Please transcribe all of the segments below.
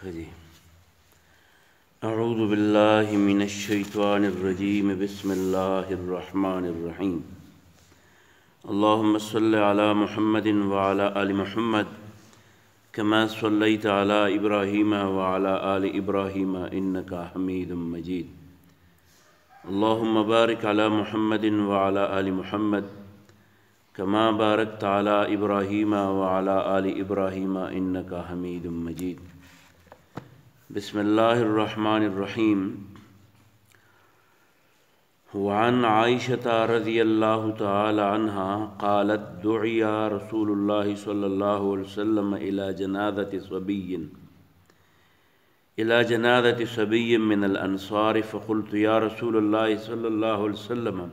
خدي أعوذ بالله من الشيطان الرجيم بسم الله الرحمن الرحيم اللهم صل على محمد وعلى آل محمد كما صليت على إبراهيم وعلى آل إبراهيم إنك حميد مجيد اللهم بارك على محمد وعلى آل محمد كما باركت على إبراهيم وعلى آل إبراهيم إنك حميد مجيد بسم الله الرحمن الرحيم وعن عائشة رضي الله تعالى عنها قالت دعي رسول الله صلى الله عليه وسلم إلى جنازة صبي من الأنصار فقلت يا رسول الله صلى الله عليه وسلم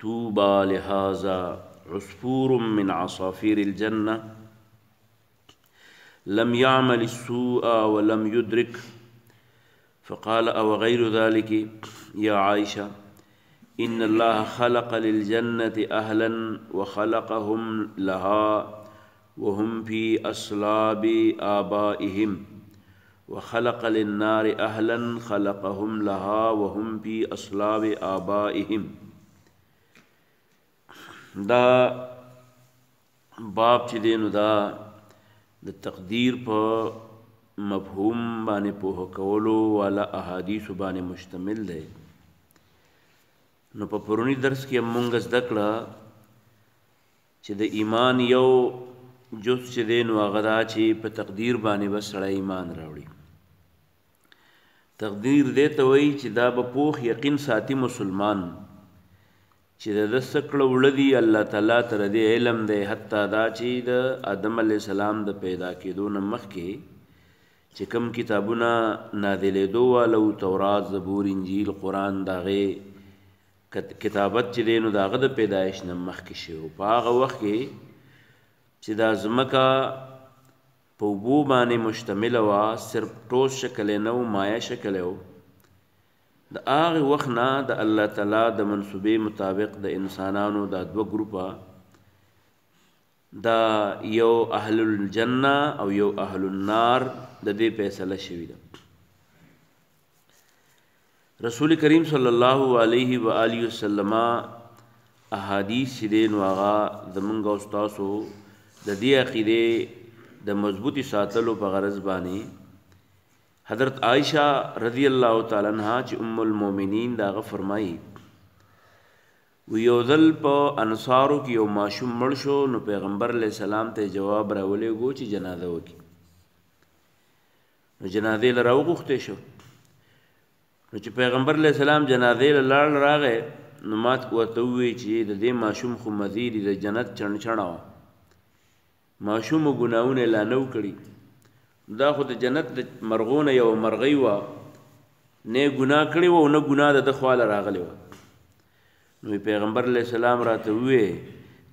طوبى لهذا عصفور من عصافير الجنة لم يعمل السوء ولم يدرك فقال أو غير ذلك يا عائشة إن الله خلق للجنة أهلا وخلقهم لها وهم في أصلاب آبائهم وخلق للنار أهلا خلقهم لها وهم في أصلاب آبائهم. دا باب چې دی نو دا د تقدیر په مفهوم باندې پوهه کولو والا احادیث باندې مشتمل دی. نو په پرونی درس کې موږ زده کړه چې د ایمان یو جز چې دی نو هغه دا چې په تقدیر باندې به سړی ایمان راوړي. تقدیر دی ته وایي چې دا به پوخ یقین ساتي مسلمان چې د سکړه ولدي الله تعالی تر دې علم دی حتی دا چې د آدم علیه السلام د پیدا کېدو نه مخکې چې کوم کتابونه نازلېدو والو تورات زبور انجیل قرآن د هغې کتابت چې دی نو د هغه د پیدایش نه مخکې شوی په هغه وخت کې چې دا ځمکه په اوبو باندې مشتمله وه صرف ټوس شکل یې نه و مایع شکل یې و. د هغې وخت نه د الله تعالی د منصوبې مطابق د انسانانو دا دوه ګروپه دا یو اهل الجنه او یو اهل النار د دې فیصله شوې ده. رسول کریم صلی الله علیه و آله وسلم احادیث چې دی نو هغه زمونږ او ستاسو د دې عقیدې د مضبوطی ساتلو په غرض باندې حضرت عائشہ رضی اللہ تعالی عنہ چې ام المؤمنین داغه فرمایي و یو ځل په انصارو کې یو ماشوم مړ شو نو پیغمبر علیہ السلام ته جواب راولېږو چې جنازه وکړي. نو جنازې له راوغوښتې شو نو چې پیغمبر علیہ السلام جنازې له لاړ راغی نو مات ورته ووایي چې د دې ماشوم خو مزید د جنت چڼچڼه وه ماشوم ګناهونه لا نه کړي دا خو د جنت د مرغونه یو مرغۍ وه نه ګناه کړې وه او نه ګناه د ده خواله راغلی وه. نو پیغمبر علیه السلام راته وویې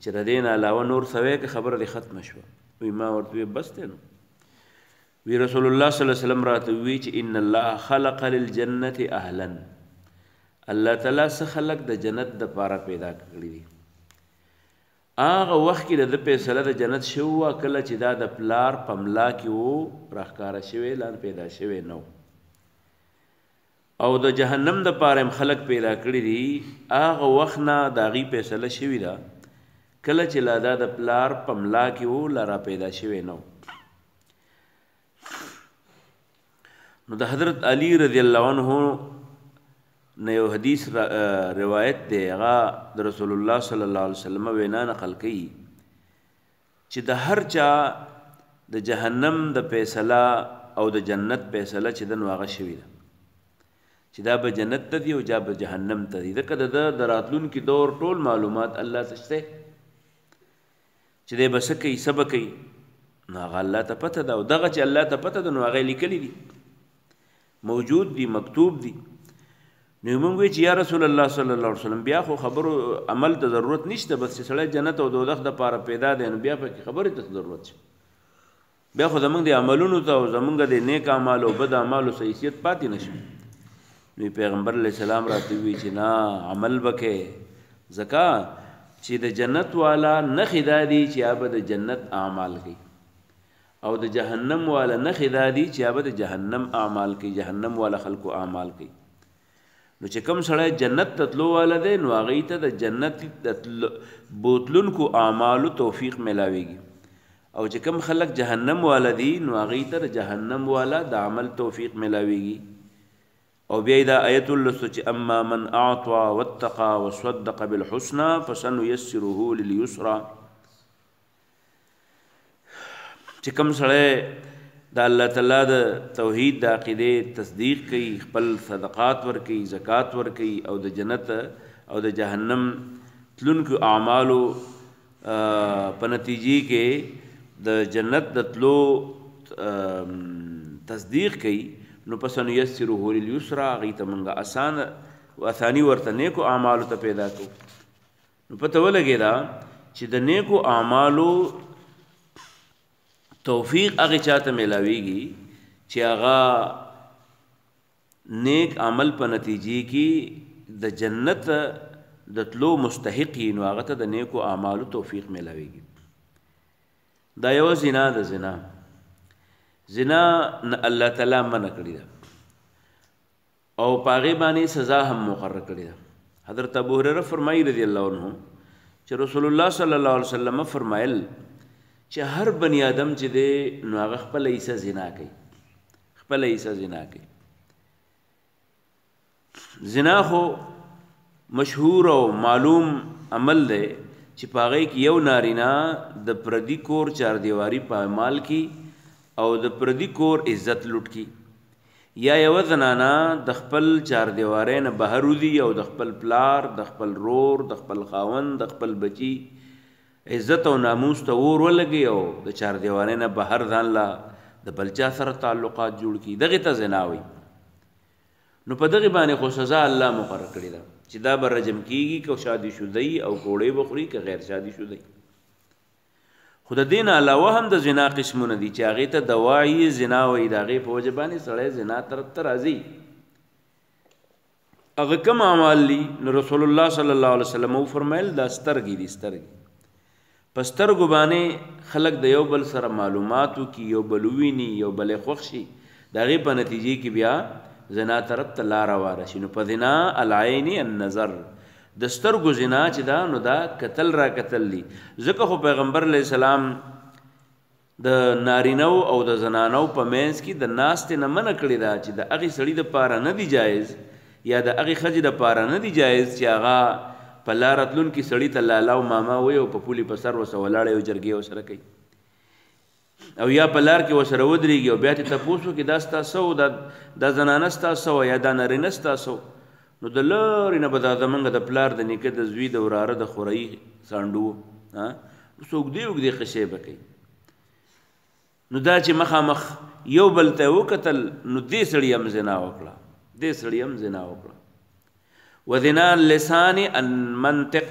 چې د دې نه علاوه نور څه وی که خبره دې ختمه شوه. وی ما ورته وویې بس دی نو. وی رسول الله صلی الله علیه وسلم راته وویې چې ان الله خلق للجنة اهلا الله تعالی څه خلق د جنت دپاره پیدا کړي دي. هغه وخت کې د فیصله د جنت شو وه کله چې دا د پلار په ملا کې و راښکاره شوی لا پیدا شوی نه او د جهنم دپاره هم خلق پیدا کړي دي هغه وخت نه د هغې فیصله شوې ده کله چې لا دا د پلار په ملا کې و لا را پیدا شوی نه. نو د حضرت علی رضی الله عنه نه یو حدیث روایت دی هغه د رسول الله صلی الله علیه وسلم وینا نقل کوي چې د هر چا د جهنم د فیصله او د جنت فیصله چې ده نو هغه شوې ده چې دا به جنت ته ځي او دا به جهنم ته ځي. ځکه د راتلونکي دور ټول معلومات الله ته شته چې دی به څه کوي څه به کوي نو هغه الله ته پته ده او دغه چې الله ته پته ده نو هغه لیکلي دي موجود دي مکتوب دي. نو موږ وی چې یا رسول الله صلی الله علیه وسلم بیا خو خبرو عمل ته ضرورت نشته بس چې سړی جنت او دوزخ دپاره پیدا دی نو بیا پکې خبرې ته ضرورت شي بیا خو زمونږ د عملونو ته او زمونږ د نیک اعمالو او بد اعمالو څه حیثیت پاتې نه شي. نو پیغمبر علیه السلام راته وی چې نه عمل وکړې ځکه چې د جنت والا نښې دا دي چې هغه به د جنت اعمال کوي او د جهنم والا نخې دا دي چې هغه د جهنم اعمال کوي، جهنم والا خلکو اعمال کوي. نو چې کوم سړی جنت ته تلو والا دی نو هغوی ته د جنت بوتلونکو اعمالو توفیق میلاویږي، او چې کوم خلک جهنم والا دي نو هغوی ته د جهنم والا د عمل توفیق میلاویږي. او بیا دا آیت اللستو چې اما من اعطا واتقا وصدق بالحسنى فسنيسره لليسرى، چې کوم سړی د الله تعالی د توحید د عقیدې تصدیق کوي، خپل صدقات ورکوي، زکات ورکوي، او د جنت او د جهنم تلونکو اعمالو په نتیجې کې د جنت د تلو تصدیق کوي، نو پس نيسره لليسرى هغوی ته موږ آساني ورته نیکو اعمالو ته پیدا کوو. نو پته ولګېده چې د نیکو اعمالو توفیق هغه چاته میلاویږي چې هغه نیک عمل په نتیجې کې د جنت د تلو مستحق وي، نو هغه ته د نیکو اعمالو توفیق میلاویږي. دا یو زنا د زنا الله تعالی منع کړی ده او په هغې باندې سزا هم مقرر کړې ده. حضرت ابو هریره فرمایي رضی الله عنه چې رسول الله صلی الله علیه وسلم فرمایل چې هر بنی آدم چې دی نو هغه خپله حصه زنا کوي، خپله حصه زنا کوي. زنا خو مشهور او معلوم عمل دی چې په هغې کې یو نارینه د پردي کور چاردیواري پامال کی او د پردي کور عزت لوټ کی، یا یو زنانه د خپل چاردیوارۍ نه بهر وځي او د خپل پلار، د خپل رور، د خپل خاوند، د خپل بچي عزت او ناموس ته اور ولګي او د چاردیوارۍ نه بهر ځان لا د بل چا سره تعلقات جوړ کړي، دغې ته زنا وایي. نو په دغې باندې خو سزا الله مقرر کړې ده چې دا به رجم کېږي که شادي شدی او کوړی به خوري که غیر شادي شدی. خو د دې نه علاوه هم د زنا قسمونه دي چې هغې ته دواعي زنا وایي، د هغې په وجه باندې سړی زنا طرف ته راځي. هغه کوم اعمال دي؟ نو رسول الله صلی الله علیه وسلم وفرمیل دا سترګې دي. سترګې په سترګو باندې خلک د یو بل سره معلوماتو کې یو بل وویني، یو بل یې خوښ شي، د هغې په نتیجې کې بیا زنا طرف ته لاره واره شي. نو په زنا العین النظر د سترګو زنا چې دا نو دا قتل را قتل دي. ځکه خو پیغمبر علیه السلام د نارینو او د زنانو په منځ کې د ناستې نه منع کړې ده چې د هغې سړي دپاره نه دی جایز یا د هغې ښځې دپاره نه دی جایز چې هغه په لاره تلونکي سړي ته لالا او ماما وایي او په پولي په سر ورسره ولاړی او جرګې ورسره کوي، او یا په لار کې ورسره ودرېږي او بیا ترې تپوس وکړي دا ستا څه و، دا زنانه ستا څه وه یا دا نارینه ستا څه و. نو د لارې نه به دا زمونږ د پلار د نیکه د زوی د وراره د خورۍ سانډو و، اوس اوږدې اوږدې قصې به کوي. نو دا چې مخامخ یو بل ته وکتل نو دې سړي هم زنا وکړه، دې سړي هم زنا وکړه. وزنا اللسان المنطق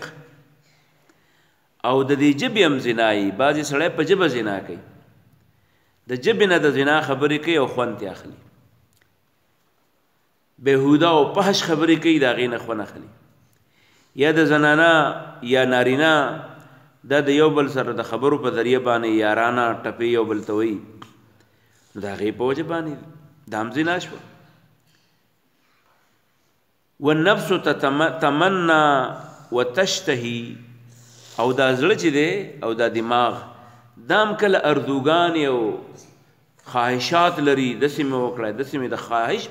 او د دې ژبې هم زنایي. بعضې سړی په ژبه زنا کوي، د ژبې نه د زنا خبرې کوي او خوند یې اخلي، بهوده او فحش خبرې کوي، د هغې نه خوند اخلي. یا د زنانه یا نارینه دا د یو بل سره د خبرو په ذریعه باندې یارانه ټپې یو بل ته وایي، نو د هغې په وجه باندې دا هم زنا شوه. والنفس تتمنى وتشتهي او دا زړه چې دی او دا دماغ دا هم کله ارزوګانې او خواهشات لري. داسې مې وکړی، داسې مې د خواهش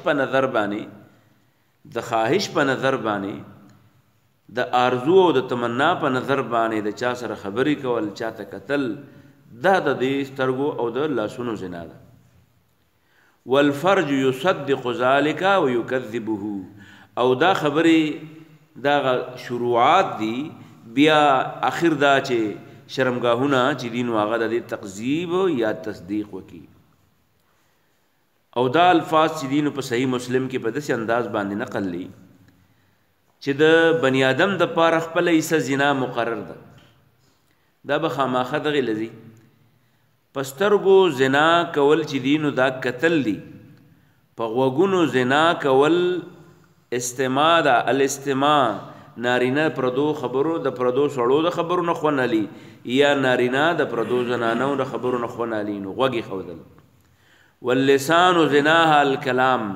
په نظر باندې د آرزو او د تمنا په نظر باندې د چا سره خبرې کول، چاته کتل، دا د دې سترګو او د لاسونو زنا ده. والفرج يصدق ذلك ويكذبه او دا خبرې دا شروعات دي، بیا آخر دا چې شرمګاهونه چې دي نو هغه د دې تکذیب یا تصدیق وکړي. او دا الفاظ چې دي نو په صحیح مسلم کې په داسې انداز باندې نقل دي چې د بني آدم دپاره خپله حصه زنا مقرر ده. دا به خامخا دغې لذي په سترګو زنا کول چې دي نو دا قتل دي، په غوږونو زنا کول استماع ده. الاستماع نارینه پردو خبرو د پردو سړو د خبرو نه خوند علي، یا نارینا د پردو زنانو د خبرو نه خونالي نو غوږی خودل واللسان زناها الکلام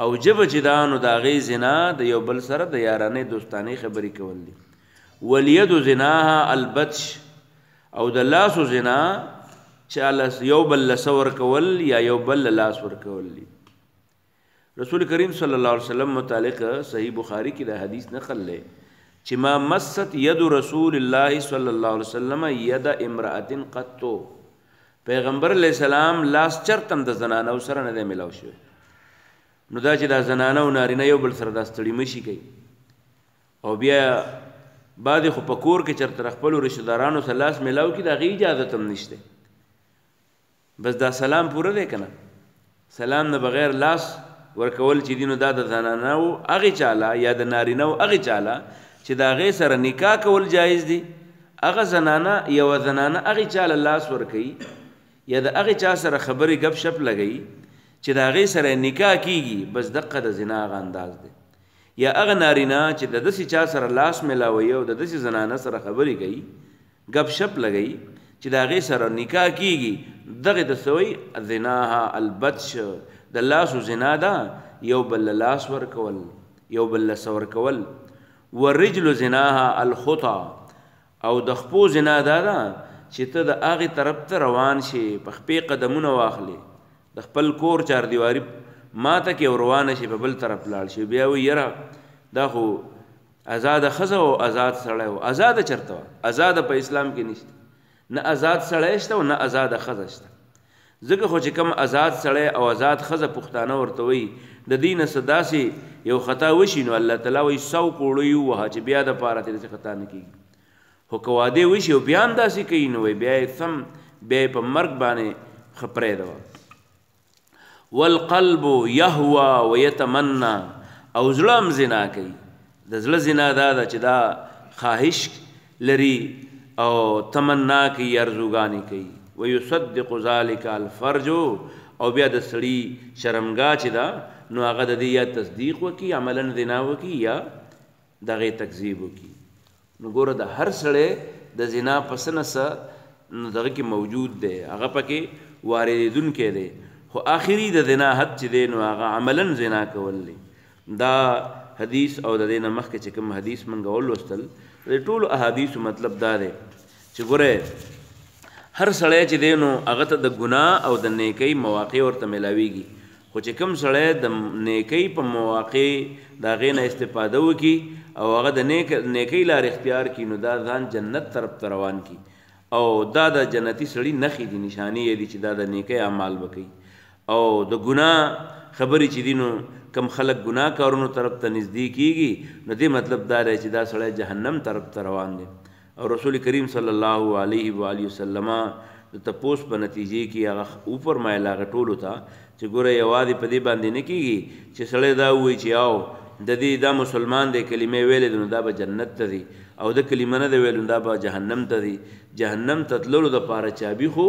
او جب چې دا نو د هغې زنا د یو بل سره د یارانې دوستانې خبرې کول دي والید زناها البطش او د لاسو زنا چې یو بل لسه ورکول یا یو بل لاس ورکول دي رسول کریم صلی الله علیه وسلم متعلق صحیح بخاری کی دا حدیث نقل لے چې ما مست ید رسول الله صلی الله علیه وسلم ید امرأة قطو پیغمبر علیہ السلام لاس چرتم د زنانو سره نه دی ملاو شوی نو دا چې دا زنانه او نارینه یو بل سره دا ستړي مشي کوي او بیا بعد خو په کور کې چرته خپلو رشته دارانو سره لاس ملاو کړي د هغې اجازت هم نشته بس دا سلام پوره دی که نه سلام نه بغیر لاس ورکول چې دي نو دا د زنانه او هغې چاله یا د نارینه او هغې چاله چې د هغې سره نکاح کول جایز دي هغه زنانه یوه زنانه هغې چاله لاس ورکوي یا د هغې چا سره خبرې ګپ شپ لګوي چې د هغې سره نکاح کیږي بس دقه د زنا هغه انداز دی یا هغه نارینه چې د داسې چا سره لاس میلاوي او د داسې زنانه سره خبرې کوي ګپ شپ لګوي چې د هغې سره نکاح کیږي دغې ته څه وایي زناها البطش د لاسو زنا ده یو بل لاس ورکول یو بل لسه ورکول والرجل زناها الخطا او د خپو زنا دا ده چې ته د هغې طرف ته روان شي په خپې قدمونه واخلې د خپل کور چاردیواري ماته کې روانه شي په بل طرف لاړ شي بیا وایي یره دا خو آزاده ښځه او آزاد سړی و آزاده چېرته وه آزاده په اسلام کې نشته نه آزاد سړی شته او نه آزاده ښځه شته ځکه خو چې کوم آزاد سړی او آزاد ښځه پښتانه ورته وایي د دې نه څه داسې یو خطا وشي نو الله تعالی وایي 100 کوړه یې ووهه چې بیا دپاره ترې څه خطا نه کېږي خو که واده وشي او بیا هم داسې کوي نو وایي بیا یې سم بیا یې په مرګ باندې ښه پرېږده والقلب یهوه ویتمنا او زړه هم زنا کوي د زړه زنا دا ده چې دا خواهش لري او تمنا کوي ارزوګانې کوي ویصدق ذلک الفرج او بیا د سړي شرمګاه چې ده نو هغه د دې یا تصدیق وکړي عملا زنا وکړي یا دغې تکذیب وکړي نو ګوره د هر سړی د زنا په څه نه څه نو دغه کې موجود دی هغه پکې واردېدونکی دی خو آخري د زنا حد چې دی نو هغه عملا زنا کول دی دا حدیث او د دې نه مخکې چې کوم حدیث موږ ولوستل د ټولو احادیثو مطلب دا دی چې ګوره هر سړی چې دی نو هغه ته د ګناه او د نیکۍ مواقع ورته میلاویږي خو چې کوم سړی د نیکۍ په مواقع د هغې نه استفاده وکړي او هغه د نیکۍ لار اختیار کړي نو دا ځان جنت طرف ته روان کړي او دا د جنتي سړي نښې دي نشانې یې دي چې دا د نیکۍ اعمال به کوي او د ګناه خبرې چې دي نو کم خلک ګناه کارونو طرف ته نږدې کېږي نو دې مطلب دا دی چې دا سړی جهنم طرف ته روان دی او رسول کریم صلی الله علیه و آله وسلم د تپوس په نتیجې کې هغه وفرمایل هغه ټولو ته چې ګوره یوازې په دې باندې نه کېږي چې سړی دا ووایي چې او د دې دا مسلمان دی کلمې ویلې نو دا به جنت ته ځي او د کلمه نه دی ویلو دا به جهنم ته ځي جهنم ته تللو دپاره چابي خو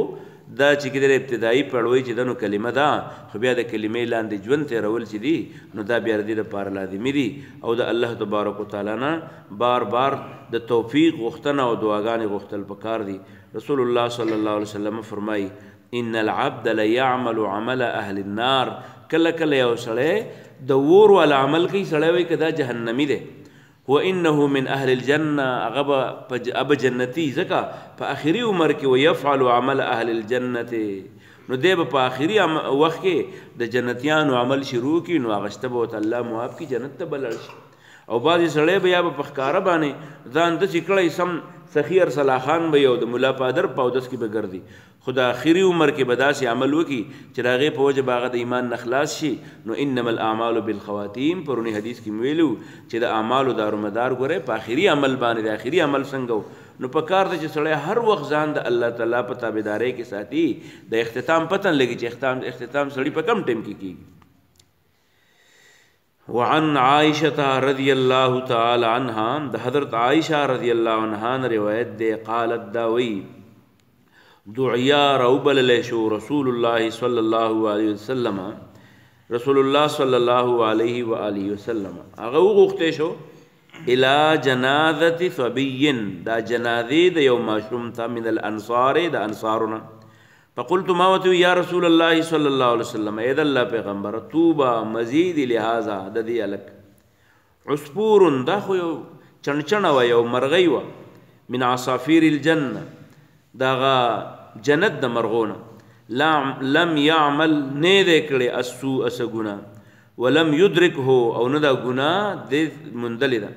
دا چې کېدل ابتدایي پړوی چې ده نو کلمه ده خو بیا د کلمې لاندې ژوند تېرول چې دي نو دا بیا د دې دپاره لازمي دي او د الله تبارک وتعالی نه بار بار د توفیق غوښتنه او دعاګانې غوښتل پکار دي رسول الله صلی الله علیه وسلم فرمایي ان العبد لیعمل عمل اهل النار کله کله یو سړی د اور والا عمل کوي سړی وایي که دا جهنمي دی وانه من اهل الجنه اب جنتی ځکه په آخري عمر کې ويفعل عمل اهل الجنه نو دی به په آخري وخت کې د جنتیانو عمل شروع کړي نو هغه شته به ورته الله معاف کړي جنت ته به لاړ شي او بعضې سړی به یا به په ښکاره باندې ځان داسې کړی سم سخي ارسلا خان به یو د ملا پادر په اودس کې به ګرځي خو د آخري عمر کې به داسې عمل وکړي چې د هغې په وجه به هغه د ایمان نه خلاص شي نو انما الاعمال بالخواتیم پرونی حدیث کې مې ویلو چې د اعمالو دارومدار ګورئ په آخري عمل باندې د آخري عمل څنګه نو په کار ده چې سړی هر وخت ځان د الله تعالی په تابعدارۍ کې ساتي د اختتام پته لګي چې اختتام سړي په کم ټیم کې کېږي وعن عائشة رضی اللہ تعالی عنہ د حضرت عائشہ رضی اللہ عنہ روایت دے قالت داوی دعیا روبل لیشو رسول اللہ صلی اللہ علیہ وسلم رسول اللہ صلی اللہ علیہ وآلہ وسلم اغه وغوښتې شو الى جنازه صبي دا جنازه د یو ماشوم ته من الانصار د انصارنا فقلت ما وتو یا رسول الله صلی الله علیه وسلم اې د الله پیغمبر توبه مزید لهذا د دې الک عصفور دا خو یو چنچنه و یو مرغی و من عصافیر الجنه داغه جنت د مرغونه لم يعمل نه دې کړي السوء اسغنا ولم يدركه او نه دا ګناه د مندلده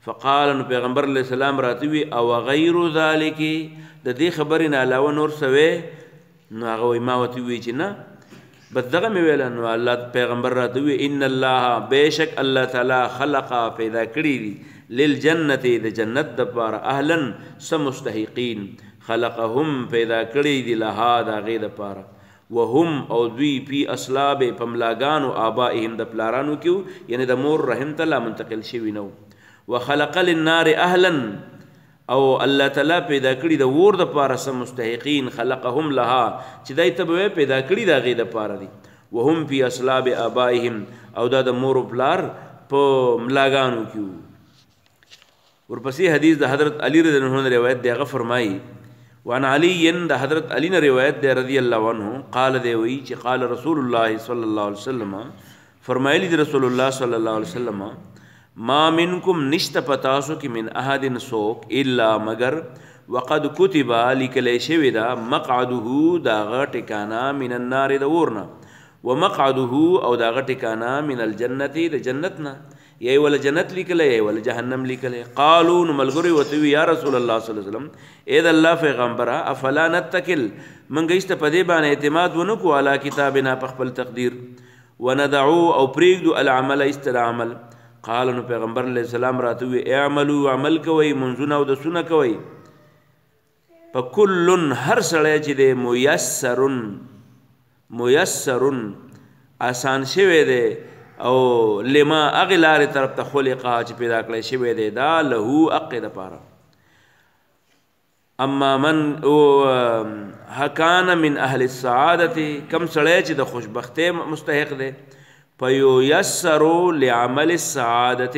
فقال نو پیغمبر علیہ السلام راتوی او غیر ذالک د دې خبرې نه علاوه نور سوي نو هغه ما وتی وی چې نه بس دغه مې ویل نو الله پیغمبر راتوی ان الله بیشک الله تعالی خلق پیدا کړی دي للجنه د جنت د پاره اهلا سمستحقین خلقهم پیدا کړی دي لها د غې د پاره وهم او دوی پی اصلاب پملاگانو آبائهم د پلارانو کیو یعنی د مور رحم ته منتقل شوی نو وخلق للنار اهلا او الله تعالی پیدا کړی د ور د پاره سم مستحقین خلقهم لها چې دای ته پیدا کړی د غې د پاره دي وهم فی اصلاب آبائهم او د مور پلار په ملاگانو کیو ورپسې حدیث د حضرت علی رضی الله عنه روایت دی هغه فرمایي وعن علی د حضرت علی نے روایت دی رضی الله عنه قال دی وی چې قال رسول الله صلی الله علیه وسلم فرمایلی دی رسول الله صلی الله علیه وسلم ما منکم نشت پتاسو کی من احد سوک الا مگر وقد كتب لکلی شوی دا مقعده دا ټکانا من النار د ورنا ومقعده او دا ټکانا من الجنه د جنتنا یی ول جنت لیکلی یی ول جهنم لیکلی قالوا ملغری وتوی یا رسول الله صلی الله علیه وسلم اے د الله پیغمبر افلا نتکل منګیست پدې باندې اعتماد ونکو علی کتابنا په خپل تقدیر وندعو او پریږدو العمل استعمال قال نو پیغمبر علیہ السلام راتوی اعملوا عمل کوي منځونه او د سونه کوي فکل هر سړی چې د میسرن آسان شوی دی او لما اغلار طرف ته خلقا چې پیدا کړی شوی دی دا له حق د پاره اما من حکان من اهل السعادة کم سړی چې د خوشبختی مستحق دی فیسرو لعمل السعادت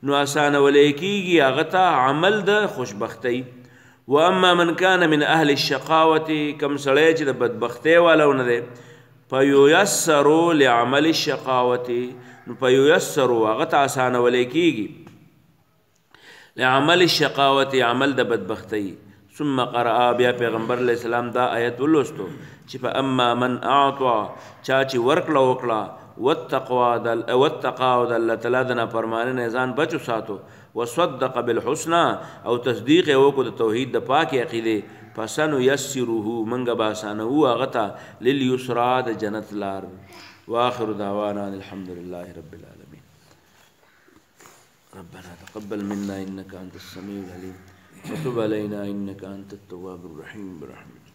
نو آسان ولیکیږي هغه ته عمل د خوشبختی و اما من کان من اهل الشقاوت کم سړی چې د بدبختی والونه دی فیسرو لعمل الشقاوت نو فیسرو هغه ته آسان ولیکیږي لعمل الشقاوت عمل د بدبختی ثم قرأ بیا پیغمبر علیہ السلام دا آیت ولوستو چې فاما من اعطى چا چې ورکړه وکړه واتقوا د الله تعالی د نافرمانۍ ځان بچو ساتو وصدق بالحسنى او تصدیق وکړو د توحید د پاک عقیده فسنيسره منګه باسانه هغه ته لليسرى د جنت لار واخر دعوانا الحمد لله رب العالمين ربنا تقبل منا انك انت السميع العليم وتب علينا انك انت التواب الرحيم برحمتك